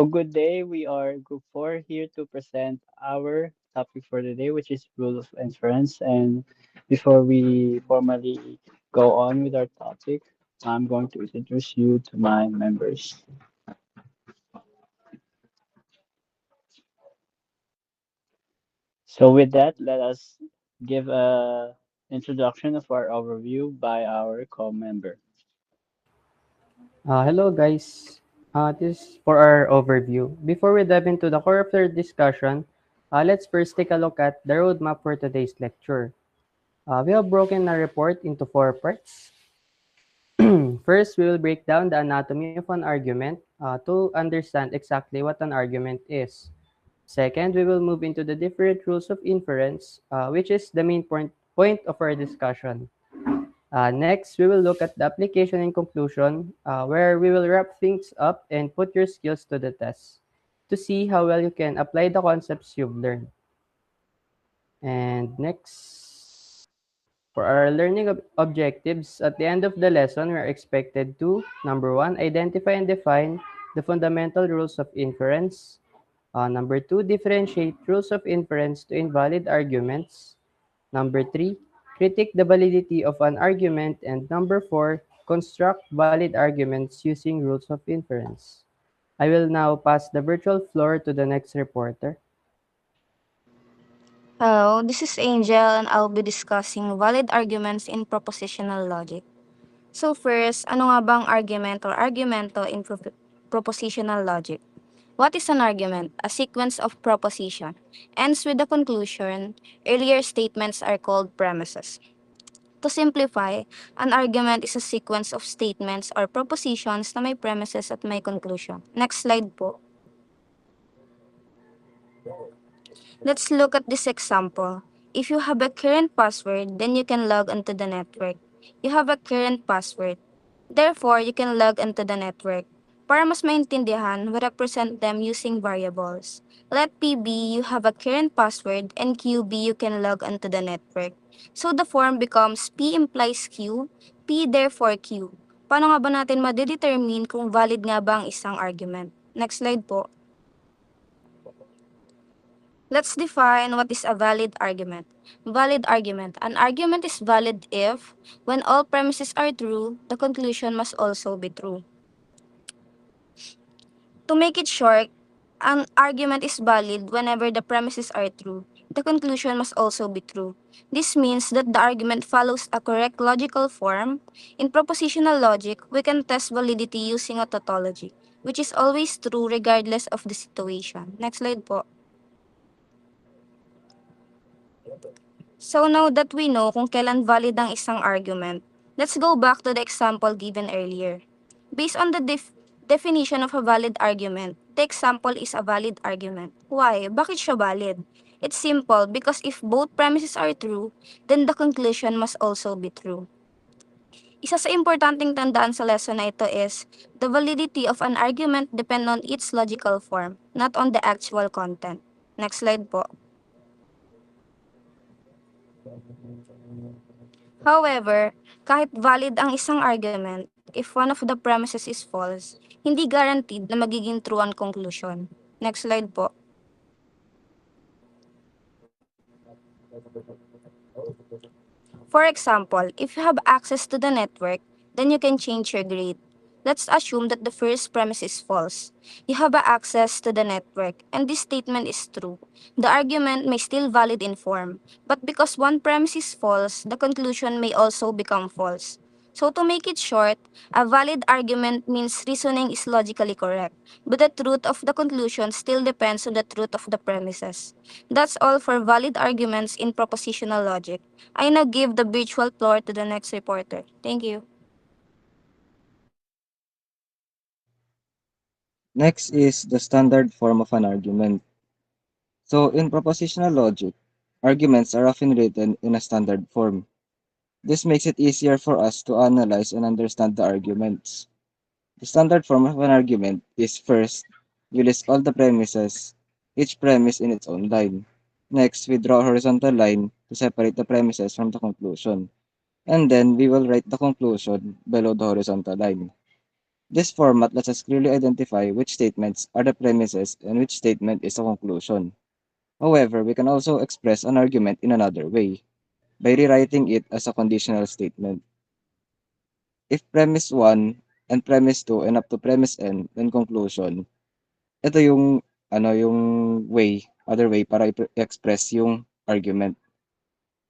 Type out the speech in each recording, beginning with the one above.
Good day. We are Group 4 here to present our topic for the day, which is rule of inference. And before we formally go on with our topic, I'm going to introduce you to my members. So with that, let us give a introduction of our overview by our co-member. Hello guys. This is for our overview. Before we dive into the core of the discussion, let's first take a look at the roadmap for today's lecture. We have broken our report into four parts. First, we will break down the anatomy of an argument to understand exactly what an argument is. Second, we will move into the different rules of inference, which is the main point of our discussion. Next, we will look at the application and conclusion, where we will wrap things up and put your skills to the test to see how well you can apply the concepts you've learned. And next, for our learning objectives, at the end of the lesson, we are expected to, number one, identify and define the fundamental rules of inference. Number two, differentiate rules of inference to invalid arguments. Number three, critique the validity of an argument. And number four, construct valid arguments using rules of inference. I will now pass the virtual floor to the next reporter. Hello, this is Angel and I'll be discussing valid arguments in propositional logic. So first, ano nga bang argument or argumento in propositional logic? What is an argument? A sequence of proposition. Ends with the conclusion. Earlier statements are called premises. To simplify, an argument is a sequence of statements or propositions na may premises at may conclusion. Next slide po. Let's look at this example. If you have a current password, then you can log onto the network. You have a current password. Therefore, you can log onto the network. Para mas maintindihan, we represent them using variables. Let P be you have a current password and Q be you can log onto the network. So the form becomes P implies Q, P therefore Q. Paano nga ba natin madedetermine kung valid nga ba ang isang argument? Next slide po. Let's define what is a valid argument. Valid argument. An argument is valid if, when all premises are true, the conclusion must also be true. To make it short, an argument is valid whenever the premises are true. The conclusion must also be true. This means that the argument follows a correct logical form. In propositional logic, we can test validity using a tautology, which is always true regardless of the situation. Next slide po. So now that we know kung kailan valid ang isang argument, let's go back to the example given earlier. Based on the definition of a valid argument, the example is a valid argument. Why? Bakit siya valid? It's simple because if both premises are true, then the conclusion must also be true. Isa sa importanteng tandaan sa lesson na ito is, the validity of an argument depend on its logical form, not on the actual content. Next slide po. However, kahit valid ang isang argument, if one of the premises is false, hindi guaranteed na magiging true ang conclusion. Next slide po. For example, if you have access to the network, then you can change your grade. Let's assume that the first premise is false. You have access to the network, and this statement is true. The argument may still valid in form, but because one premise is false, the conclusion may also become false. So to make it short, a valid argument means reasoning is logically correct, but the truth of the conclusion still depends on the truth of the premises. That's all for valid arguments in propositional logic. I now give the virtual floor to the next reporter. Thank you. Next is the standard form of an argument. So in propositional logic, arguments are often written in a standard form. This makes it easier for us to analyze and understand the arguments. The standard form of an argument is first, we list all the premises, each premise in its own line. Next, we draw a horizontal line to separate the premises from the conclusion. And then we will write the conclusion below the horizontal line. This format lets us clearly identify which statements are the premises and which statement is a conclusion. However, we can also express an argument in another way by rewriting it as a conditional statement. If premise 1 and premise 2 and up to premise n, then conclusion. Ito yung yung other way para express yung argument.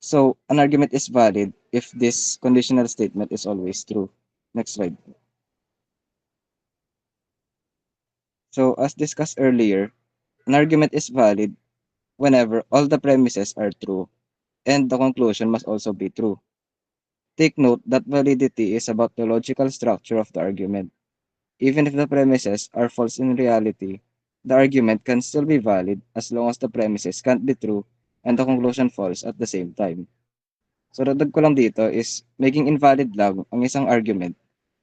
So, an argument is valid if this conditional statement is always true. Next slide. So, as discussed earlier, an argument is valid whenever all the premises are true and the conclusion must also be true. Take note that validity is about the logical structure of the argument. Even if the premises are false in reality, the argument can still be valid as long as the premises can't be true and the conclusion false at the same time. So dagdag ko lang dito is maging invalid lang ang isang argument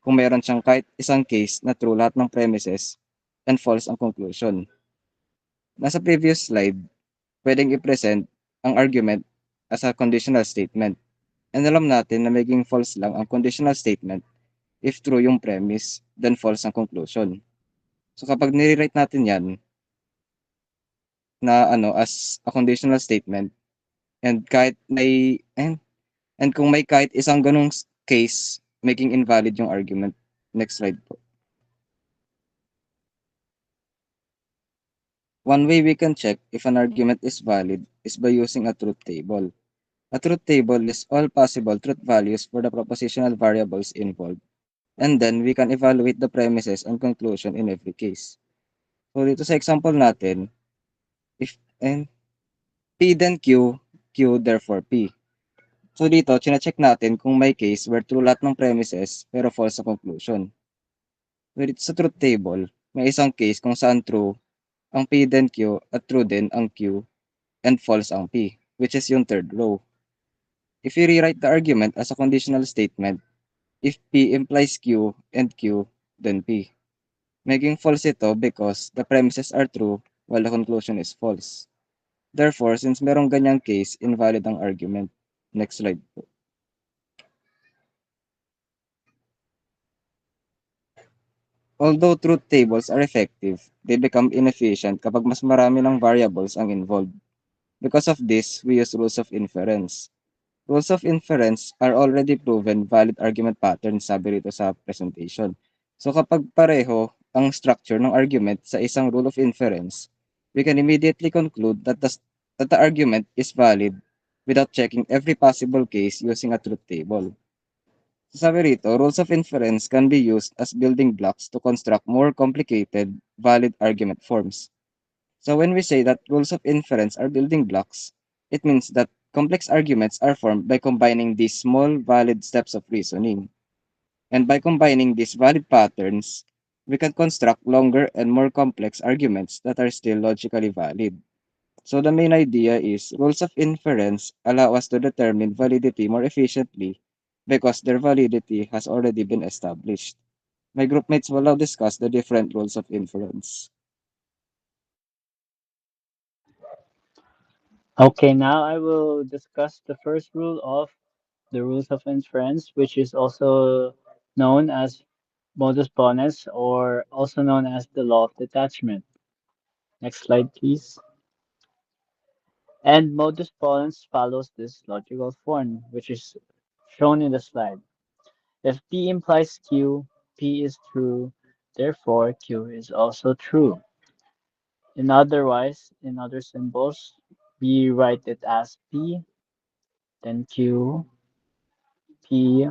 kung meron siyang kahit isang case na true lahat ng premises and false ang conclusion. Nasa previous slide, pwedeng i-present ang argument as a conditional statement. And alam natin na maging false lang ang conditional statement if true yung premise, then false ang conclusion. So kapag nirewrite natin yan na as a conditional statement and kung may kahit isang ganung case making invalid yung argument. Next slide po. One way we can check if an argument is valid is by using a truth table. A truth table lists all possible truth values for the propositional variables involved. And then we can evaluate the premises and conclusion in every case. So dito sa example natin, if and P then Q therefore P. So dito, chine-check natin kung may case where true lahat ng premises pero false sa conclusion. So dito sa truth table, may isang case kung saan true ang P then Q at true din ang Q and false ang P, which is yung third row. If you rewrite the argument as a conditional statement, if P implies Q and Q, then P. Making false ito because the premises are true while the conclusion is false. Therefore, since merong ganyang case, invalid ang argument. Next slide po. Although truth tables are effective, they become inefficient kapag mas marami ng variables ang involved. Because of this, we use rules of inference. Rules of inference are already proven valid argument patterns, sabi rito sa presentation. So kapag pareho ang structure ng argument sa isang rule of inference, we can immediately conclude that the argument is valid without checking every possible case using a truth table. So sabi rito, rules of inference can be used as building blocks to construct more complicated, valid argument forms. So when we say that rules of inference are building blocks, it means that complex arguments are formed by combining these small, valid steps of reasoning. And by combining these valid patterns, we can construct longer and more complex arguments that are still logically valid. So the main idea is rules of inference allow us to determine validity more efficiently because their validity has already been established. My groupmates will now discuss the different rules of inference. Okay, now I will discuss the first rule of the rules of inference, which is also known as modus ponens or also known as the law of detachment. Next slide, please. And modus ponens follows this logical form, which is shown in the slide. If P implies Q, P is true, therefore Q is also true. In other symbols, we write it as P, then Q, P,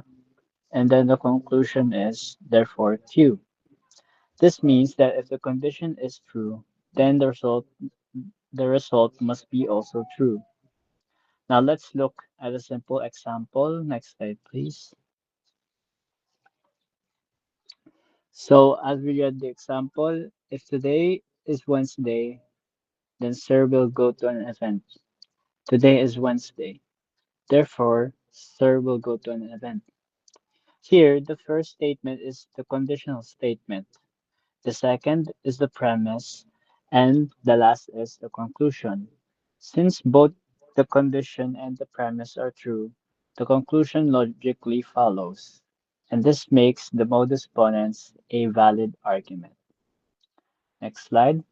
and then the conclusion is therefore Q. This means that if the condition is true, then the result must be also true. Now let's look at a simple example. Next slide, please. So as we read the example, if today is Wednesday, then Sir will go to an event. Today is Wednesday. Therefore, Sir will go to an event. Here, the first statement is the conditional statement. The second is the premise, and the last is the conclusion. Since both the condition and the premise are true, the conclusion logically follows. and this makes the modus ponens a valid argument. Next slide.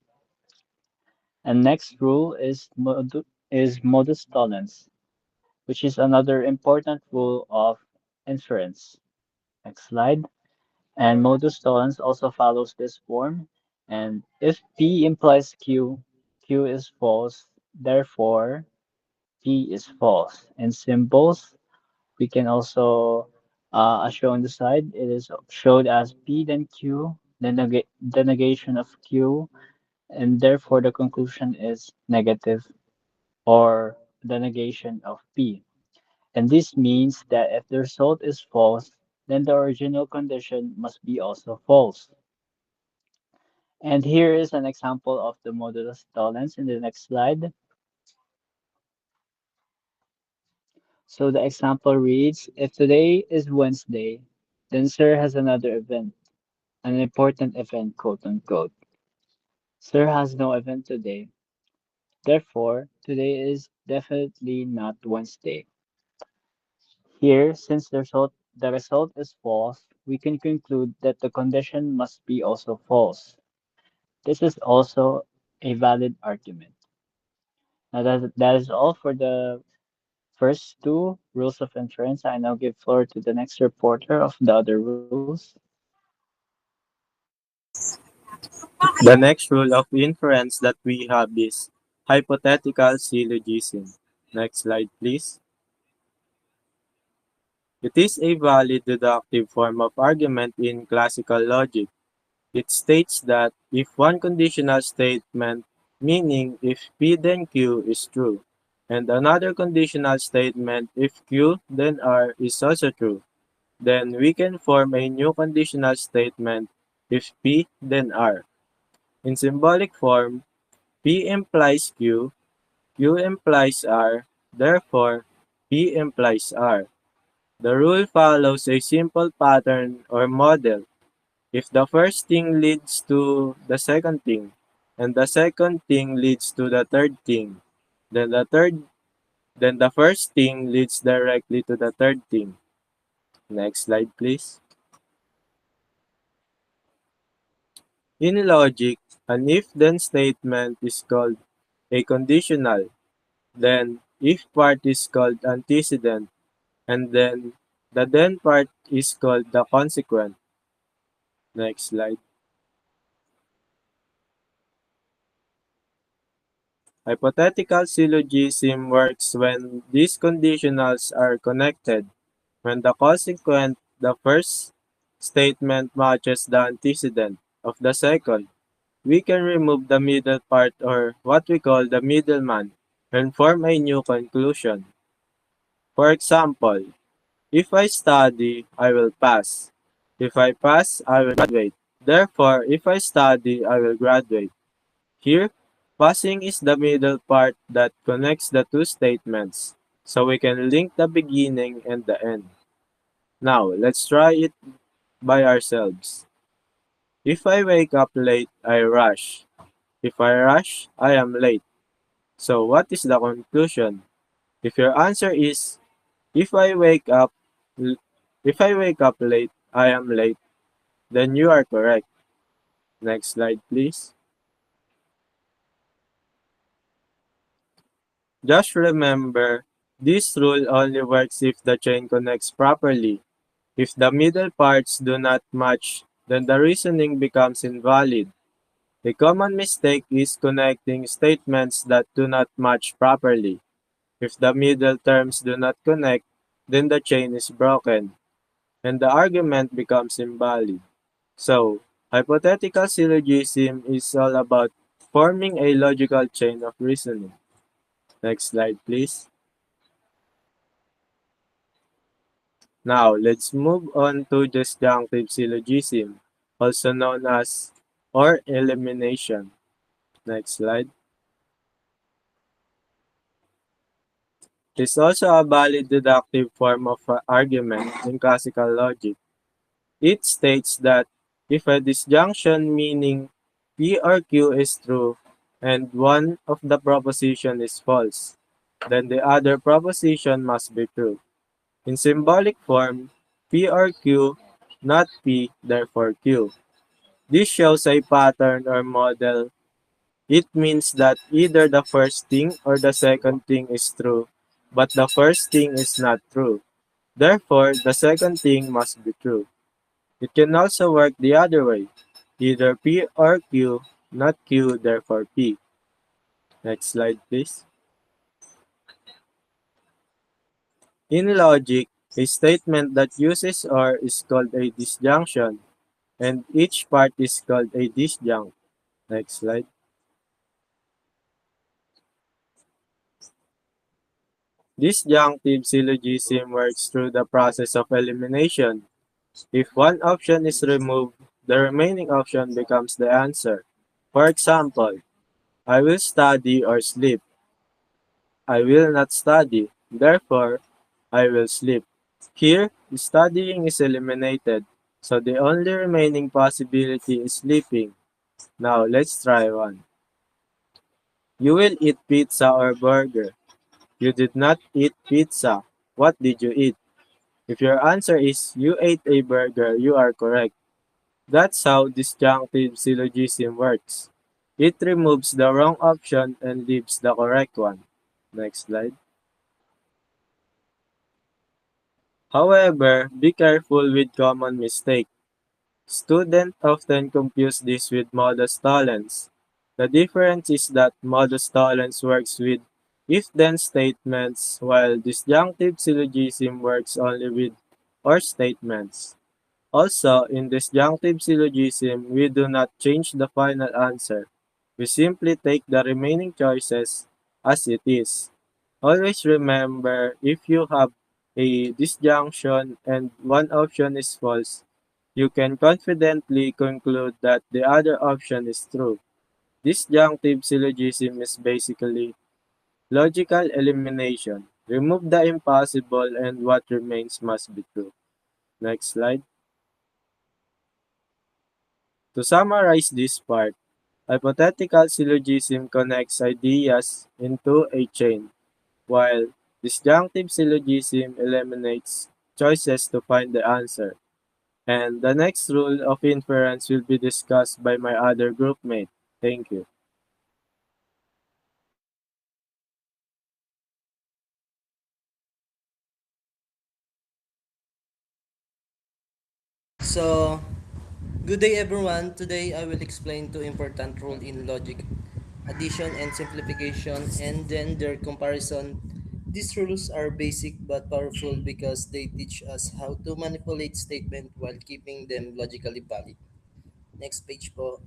And next rule is modus tollens, which is another important rule of inference. Next slide. And modus tollens also follows this form. And if P implies Q, Q is false, therefore P is false. In symbols, we can also, as shown on the side, it is showed as P then Q, then the negation of Q, and therefore the conclusion is negative or the negation of P. And this means that if the result is false, then the original condition must be also false. And here is an example of the modulus tollens in the next slide. So the example reads, if today is Wednesday, then Sir has another event, an important event, quote unquote. Sir has no event today. Therefore, today is definitely not Wednesday. Here, since the result is false, we can conclude that the condition must be also false. This is also a valid argument. Now that is all for the first two rules of inference. I now give floor to the next reporter of the other rules. The next rule of inference that we have is hypothetical syllogism. Next slide, please. It is a valid deductive form of argument in classical logic. It states that if one conditional statement, meaning if P then Q is true, and another conditional statement if Q then R is also true, then we can form a new conditional statement if P then R. In symbolic form, P implies Q, Q implies R, therefore P implies R. The rule follows a simple pattern or model. If the first thing leads to the second thing, and the second thing leads to the third thing, then the first thing leads directly to the third thing. Next slide, please. In logic, an if-then statement is called a conditional. Then if part is called antecedent, and then the then part is called the consequent. Next slide. Hypothetical syllogism works when these conditionals are connected. When the consequent, the first statement matches the antecedent of the second, we can remove the middle part or what we call the middleman and form a new conclusion. For example, if I study, I will pass. If I pass, I will graduate. Therefore, if I study, I will graduate. Here, passing is the middle part that connects the two statements, so we can link the beginning and the end. Now, let's try it by ourselves. If I wake up late, I rush. If I rush, I am late. So what is the conclusion? If your answer is if I wake up if I wake up late, I am late, then you are correct. Next slide, please. Just remember, this rule only works if the chain connects properly. If the middle parts do not match, then the reasoning becomes invalid. A common mistake is connecting statements that do not match properly. If the middle terms do not connect, then the chain is broken, and the argument becomes invalid. So, hypothetical syllogism is all about forming a logical chain of reasoning. Next slide, please. Now, let's move on to disjunctive syllogism, also known as or elimination. Next slide. It is also a valid deductive form of argument in classical logic. It states that if a disjunction meaning P or Q is true and one of the proposition is false, then the other proposition must be true. In symbolic form, P or Q not P, therefore Q. This shows a pattern or model. It means that either the first thing or the second thing is true, but the first thing is not true. Therefore, the second thing must be true. It can also work the other way, either P or Q, not Q, therefore P. Next slide, please. In logic, a statement that uses OR is called a disjunction, and each part is called a disjunct. Next slide. Disjunctive syllogism works through the process of elimination. If one option is removed, the remaining option becomes the answer. For example, I will study or sleep. I will not study, therefore, I will sleep. Here, studying is eliminated, so the only remaining possibility is sleeping. Now, let's try one. You will eat pizza or burger. You did not eat pizza. What did you eat? If your answer is you ate a burger, you are correct. That's how disjunctive syllogism works. It removes the wrong option and leaves the correct one. Next slide. However, be careful with common mistake. Students often confuse this with modus tollens. The difference is that modus tollens works with if-then statements, while disjunctive syllogism works only with or statements. Also, in disjunctive syllogism, we do not change the final answer. We simply take the remaining choices as it is. Always remember, if you have a disjunction and one option is false, you can confidently conclude that the other option is true. Disjunctive syllogism is basically logical elimination. Remove the impossible and what remains must be true. Next slide. To summarize this part, hypothetical syllogism connects ideas into a chain, while disjunctive syllogism eliminates choices to find the answer. And the next rule of inference will be discussed by my other groupmate. Thank you. So, good day everyone. Today I will explain two important rules in logic, addition and simplification, and then their comparison. These rules are basic but powerful because they teach us how to manipulate statements while keeping them logically valid. Next page po.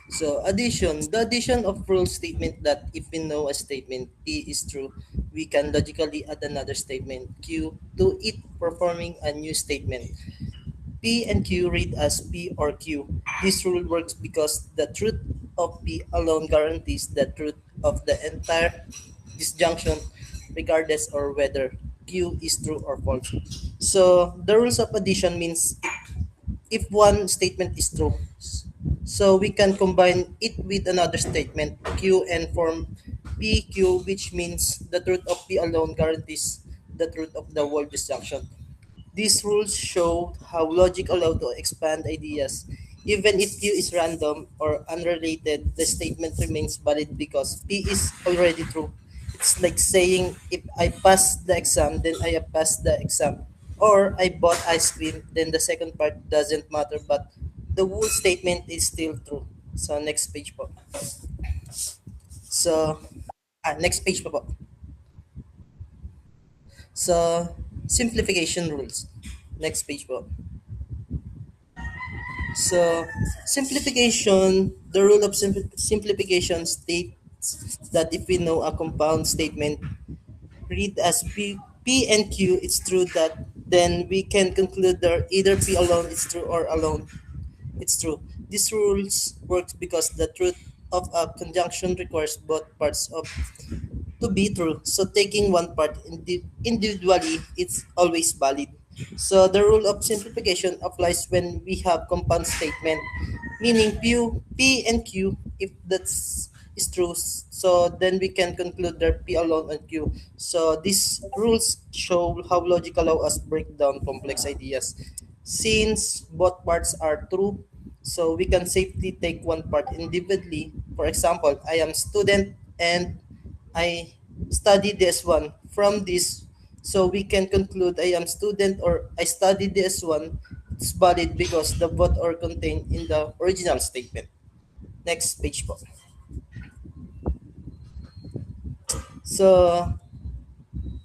So, addition. The addition of rule statement that if we know a statement P is true, we can logically add another statement Q to it, performing a new statement. P and Q read as P or Q. This rule works because the truth of P alone guarantees the truth of the entire disjunction, regardless or whether Q is true or false. So the rules of addition means if one statement is true, so we can combine it with another statement Q and form PQ, which means the truth of P alone guarantees the truth of the whole disjunction. These rules show how logic allows to expand ideas. Even if Q is random or unrelated, the statement remains valid because P is already true. It's like saying if I pass the exam, then I have passed the exam. Or I bought ice cream, then the second part doesn't matter, but the whole statement is still true. So next page po. So, next page po po. So, simplification rules. Next page po. So, simplification, the rule of simplification states that if we know a compound statement read as P and Q, it's true that then we can conclude that either P alone is true or alone it's true. This rules works because the truth of a conjunction requires both parts of to be true. So taking one part individually, it's always valid. So the rule of simplification applies when we have compound statement, meaning P and Q. If that's is true, so then we can conclude that P alone and Q. So these rules show how logic allow us break down complex ideas. Since both parts are true, so we can safely take one part individually. For example, I am student and I study this one. From this, so we can conclude I am student or I study this one. It's valid because the both are contained in the original statement. Next page po. So,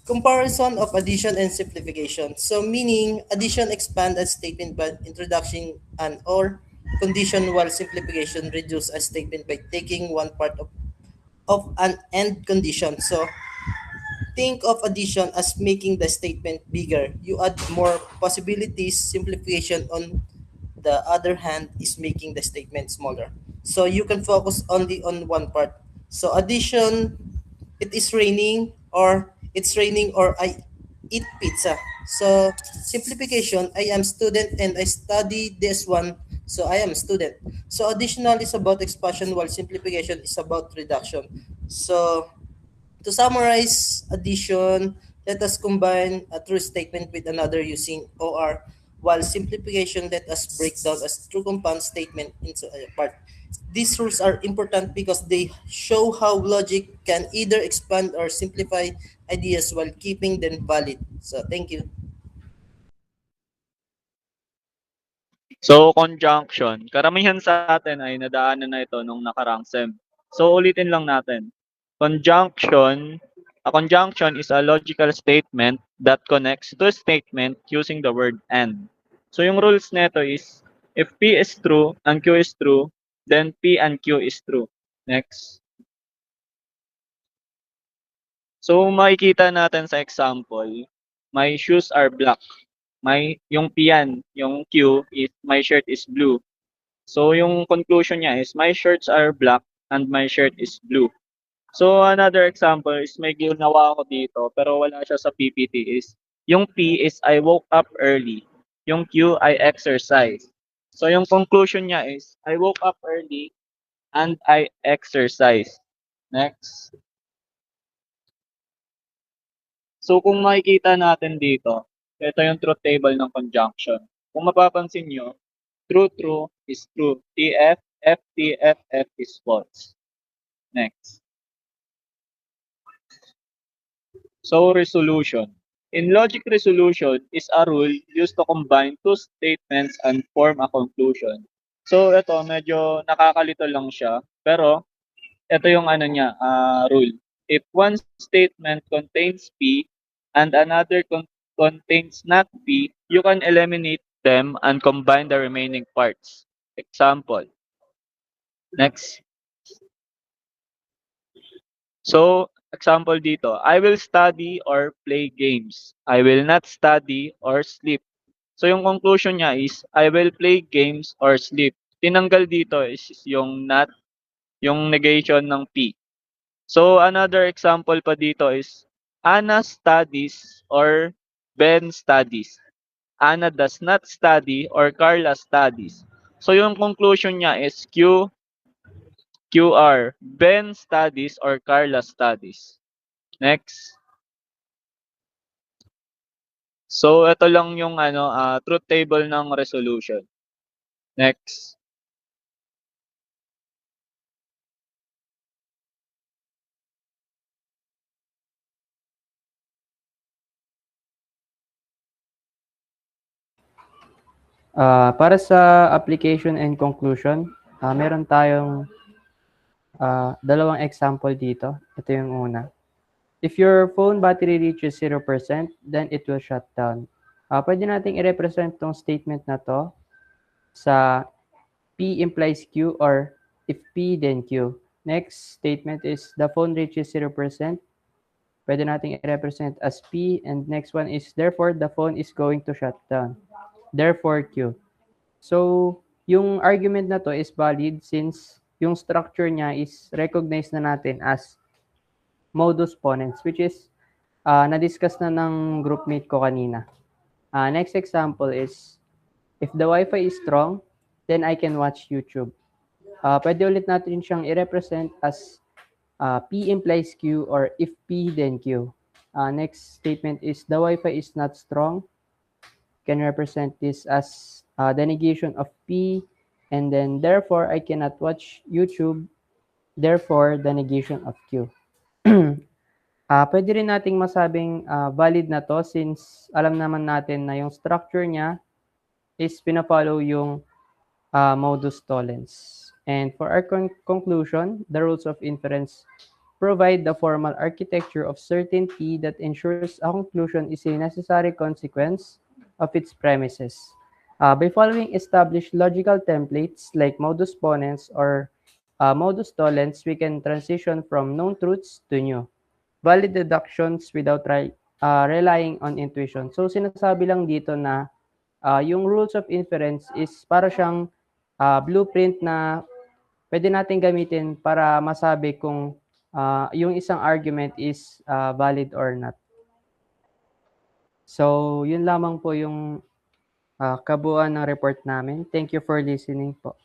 comparison of addition and simplification. So, meaning addition expand a statement by introducing an or condition, while simplification reduce a statement by taking one part of an end condition. So, think of addition as making the statement bigger. You add more possibilities. Simplification, on the other hand, is making the statement smaller. So you can focus only on one part. So addition, it is raining, or it's raining, or I eat pizza. So simplification, I am student and I study this one. So I am a student. So additional is about expansion, while simplification is about reduction. So to summarize addition, let us combine a true statement with another using OR, while simplification, let us break down a true compound statement into a part. These rules are important because they show how logic can either expand or simplify ideas while keeping them valid. So, thank you. So, conjunction. Karamihan sa atin ay nadaanan na ito nung nakaraang sem. So, ulitin lang natin. Conjunction, a conjunction is a logical statement that connects to a statement using the word and. So, yung rules nito is, if P is true and Q is true, then P and Q is true. Next. So, makikita natin sa example, my shoes are black. Yung P yan, yung Q is, my shirt is blue. So, yung conclusion niya is, my shirts are black and my shirt is blue. So, another example is, may ginawa ako dito, pero wala siya sa PPT is, yung P is, I woke up early. Yung Q, I exercise. So, yung conclusion niya is, I woke up early and I exercise. Next. So, kung makikita natin dito, ito yung truth table ng conjunction. Kung mapapansin nyo, true, true is true. TF, FT, FF is false. Next. So, resolution. In logic, resolution is a rule used to combine two statements and form a conclusion. So, ito, medyo nakakalito lang siya. Pero, ito yung ano niya, rule. If one statement contains P and another contains not P, you can eliminate them and combine the remaining parts. Example. Next. So, example dito, I will study or play games. I will not study or sleep. So, yung conclusion niya is, I will play games or sleep. Tinanggal dito is yung not, yung negation ng P. So, another example pa dito is, Anna studies or Ben studies. Anna does not study or Carla studies. So, yung conclusion niya is QR. Ben studies or Carla studies. Next. So, ito lang yung truth table ng resolution. Next. Para sa application and conclusion, meron tayong dalawang example dito. Ito yung una. If your phone battery reaches 0%, then it will shut down. Pwede nating i-represent tong statement na to sa P implies Q or if P, then Q. Next statement is the phone reaches 0%. Pwede nating i-represent as P, and next one is therefore the phone is going to shut down. Therefore Q. So, yung argument na to is valid since yung structure niya is recognized na natin as modus ponens, which is na-discuss na ng groupmate ko kanina. Next example is, if the Wi-Fi is strong, then I can watch YouTube. Pwede ulit natin siyang i-represent as P implies Q, or if P, then Q. Next statement is the Wi-Fi is not strong. Can represent this as the negation of P, and then therefore I cannot watch YouTube, therefore the negation of Q. Pwede rin nating masabing valid na to since alam naman natin na yung structure niya is pina-follow yung modus tollens. And for our conclusion, the rules of inference provide the formal architecture of certainty that ensures a conclusion is a necessary consequence of its premises. By following established logical templates like modus ponens or modus tollens, we can transition from known truths to new valid deductions without relying on intuition. So sinasabi lang dito na yung rules of inference is para siyang blueprint na pwede natin gamitin para masabi kung yung isang argument is valid or not. So, yun lamang po yung kabuuan ng report namin. Thank you for listening po.